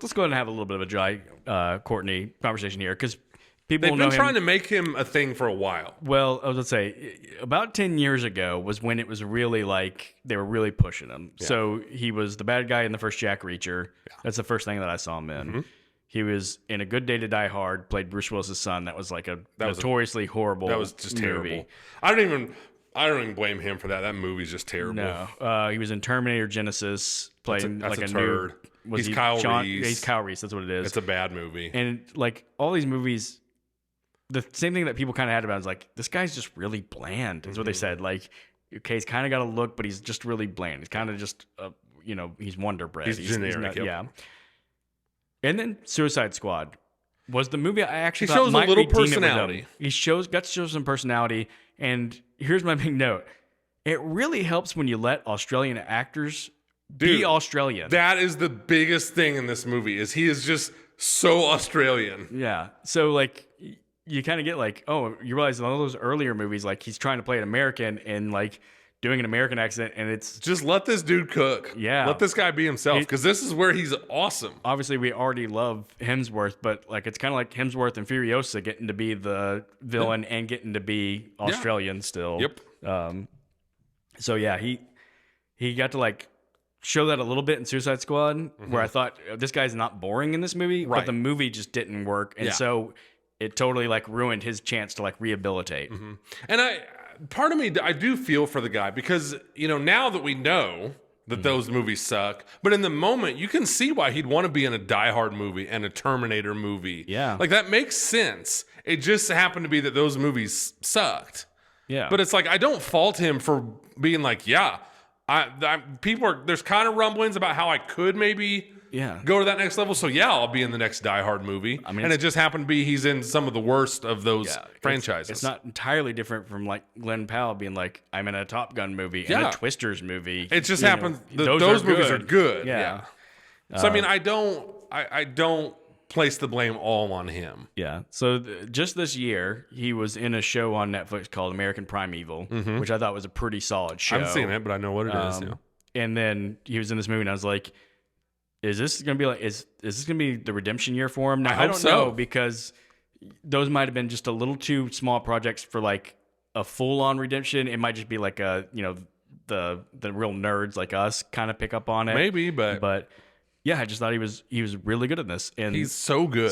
let's go ahead and have a little bit of a Jai Courtney conversation here, because people They've know been him. trying to make him a thing for a while. Well, I was going to say, about 10 years ago was when it was really like they were really pushing him. Yeah. So he was the bad guy in the first Jack Reacher. Yeah. That's the first thing that I saw him in. Mm-hmm. He was in A Good Day to Die Hard, played Bruce Willis's son. That was like a notoriously horrible movie. That was just terrible. I don't even blame him for that. That movie's just terrible. No. He was in Terminator Genesis, playing that's like a turd. He's Kyle Reese. He's Kyle Reese. That's what it is. It's a bad movie. And like all these movies, the same thing that people kind of had about it is like, this guy's just really bland, is what they said. Like, okay, he's kind of got a look, but he's just really bland. He's kind of just, he's Wonder Bread. He's generic. Not, yeah. And then Suicide Squad was the movie I actually he thought shows might a little redeem personality. He got to show some personality. And here's my big note. It really helps when you let Australian actors be Australian. That is the biggest thing in this movie, is he is just so Australian. Yeah. So like you kind of get like, oh, you realize in all those earlier movies, like he's trying to play an American and like doing an American accent, and it's just let this dude cook. Yeah. Let this guy be himself, because this is where he's awesome. Obviously, we already love Hemsworth, but like it's kind of like Hemsworth and Furiosa getting to be the villain and getting to be Australian still. Yep. So yeah, he got to like show that a little bit in Suicide Squad, where I thought this guy's not boring in this movie, but the movie just didn't work, and so it totally like ruined his chance to like rehabilitate. Mm-hmm. And part of me, I do feel for the guy, because now that we know that those movies suck, but in the moment you can see why he'd want to be in a Die Hard movie and a Terminator movie. Yeah, like that makes sense. It just happened to be that those movies sucked. Yeah, but it's like I don't fault him for being like, there's kind of rumblings about how I could maybe go to that next level. So I'll be in the next Die Hard movie. I mean, and it just happened to be he's in some of the worst of those franchises. It's not entirely different from like Glenn Powell being like, I'm in a Top Gun movie and a Twisters movie. It just happens. Those movies are good. Yeah. So I mean, I don't place the blame all on him. Yeah. So just this year, he was in a show on Netflix called American Primeval, which I thought was a pretty solid show. I haven't seen it, but I know what it is. Yeah. And then he was in this movie, and I was like, is this gonna be like is this gonna be the redemption year for him? Now I don't know, because those might have been just a little too small projects for like a full on redemption. It might just be like a the real nerds like us kind of pick up on it. Maybe, but yeah, I just thought he was really good at this, and he's so good.